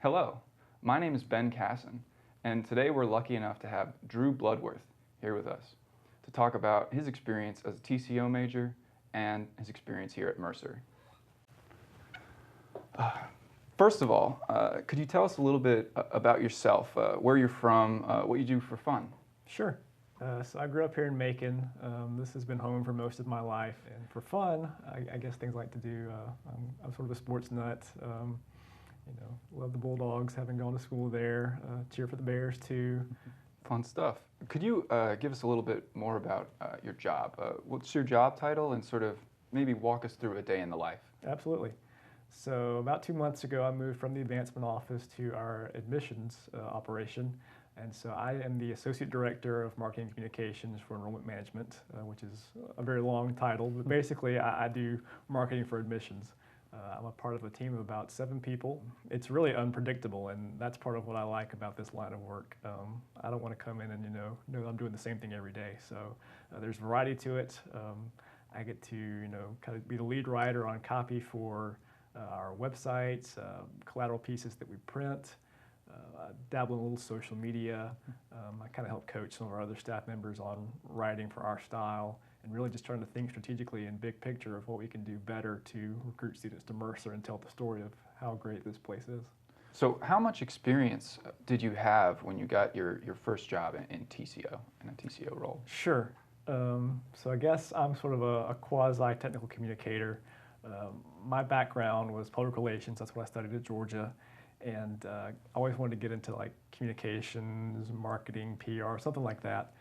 Hello, my name is Ben Kasson, and today we're lucky enough to have Drew Bloodworth here with us to talk about his experience as a TCO major and his experience here at Mercer. First of all, could you tell us a little bit about yourself, where you're from, what you do for fun? Sure. So I grew up here in Macon. This has been home for most of my life. And for fun, I guess things I like to do, I'm sort of a sports nut. Love the Bulldogs, having gone to school there. Cheer for the Bears too. Fun stuff. Could you give us a little bit more about your job? What's your job title, and sort of maybe walk us through a day in the life? Absolutely. So about 2 months ago, I moved from the advancement office to our admissions operation. And so I am the Associate Director of Marketing and Communications for Enrollment Management, which is a very long title, but basically I do marketing for admissions. I'm a part of a team of about 7 people. It's really unpredictable, and that's part of what I like about this line of work. I don't want to come in and know I'm doing the same thing every day. So there's variety to it. I get to kind of be the lead writer on copy for our websites, collateral pieces that we print. Dabble in a little social media. I kind of help coach some of our other staff members on writing for our style, and really just trying to think strategically and big picture of what we can do better to recruit students to Mercer and tell the story of how great this place is. So how much experience did you have when you got your first job in TCO, in a TCO role? Sure. So I guess I'm sort of a quasi-technical communicator. My background was public relations. That's what I studied at Georgia. And I always wanted to get into like communications, marketing, PR, something like that.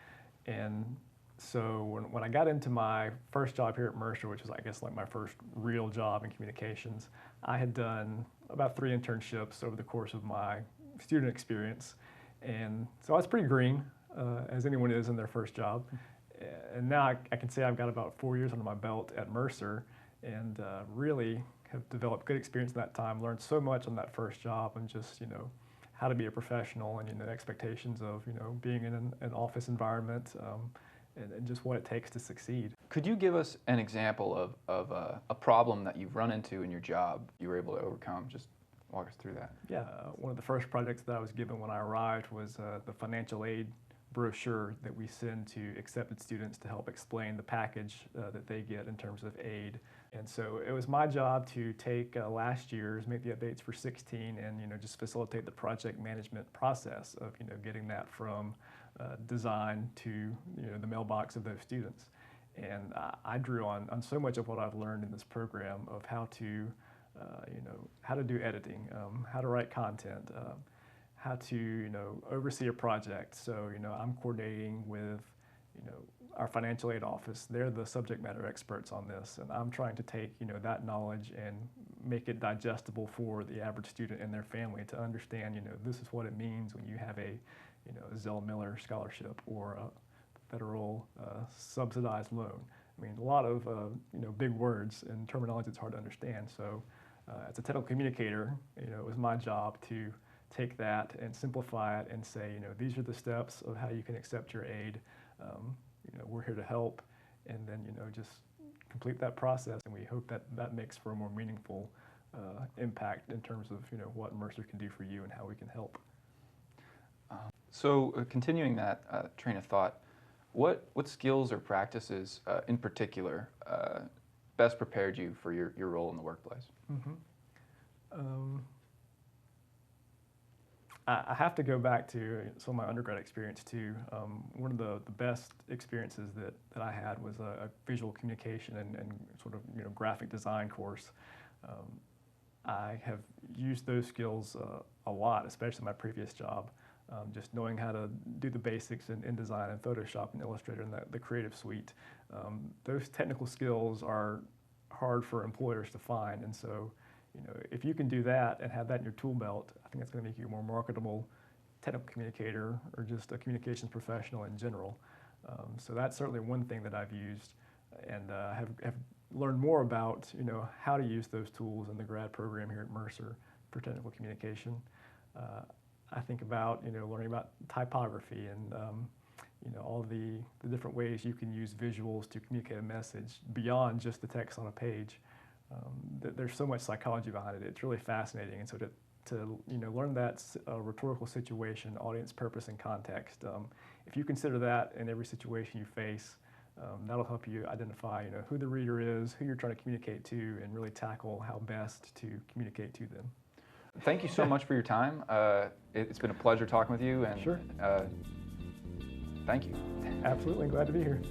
And so when I got into my first job here at Mercer, which was I guess like my first real job in communications, I had done about 3 internships over the course of my student experience. And so I was pretty green, as anyone is in their first job. And now I can say I've got about 4 years under my belt at Mercer, and really have developed good experience in that time, learned so much on that first job, and just, how to be a professional, and, expectations of, being in an office environment, and just what it takes to succeed. Could you give us an example of a problem that you've run into in your job you were able to overcome? Just walk us through that. Yeah, one of the first projects that I was given when I arrived was the financial aid brochure that we send to accepted students to help explain the package that they get in terms of aid. And so it was my job to take last year's, make the updates for 16, and just facilitate the project management process of getting that from design to the mailbox of those students. And I drew on so much of what I've learned in this program of how to how to do editing, how to write content, how to oversee a project. So I'm coordinating with our financial aid office. They're the subject matter experts on this, and I'm trying to take that knowledge and make it digestible for the average student and their family to understand this is what it means when you have a Zell Miller scholarship or a federal subsidized loan. I mean, a lot of big words and terminology that's hard to understand. So as a technical communicator, it was my job to take that and simplify it and say, these are the steps of how you can accept your aid. We're here to help, and then just complete that process. And we hope that makes for a more meaningful impact in terms of what Mercer can do for you and how we can help. So continuing that train of thought, what skills or practices in particular best prepared you for your role in the workplace? Mm-hmm. I have to go back to some of my undergrad experience too. One of the best experiences that I had was a visual communication and sort of graphic design course. I have used those skills a lot, especially in my previous job. Just knowing how to do the basics in InDesign and Photoshop and Illustrator and the creative suite. Those technical skills are hard for employers to find, and so if you can do that and have that in your tool belt, I think that's going to make you a more marketable technical communicator or just a communications professional in general. So that's certainly one thing that I've used, and have learned more about how to use those tools in the grad program here at Mercer for technical communication. I think about learning about typography and all the different ways you can use visuals to communicate a message beyond just the text on a page. There's so much psychology behind it. It's really fascinating, and so to to learn that rhetorical situation, audience purpose, and context. If you consider that in every situation you face, that'll help you identify who the reader is, who you're trying to communicate to, and really tackle how best to communicate to them. Thank you so much for your time. It's been a pleasure talking with you. And Sure. Thank you. Absolutely, glad to be here.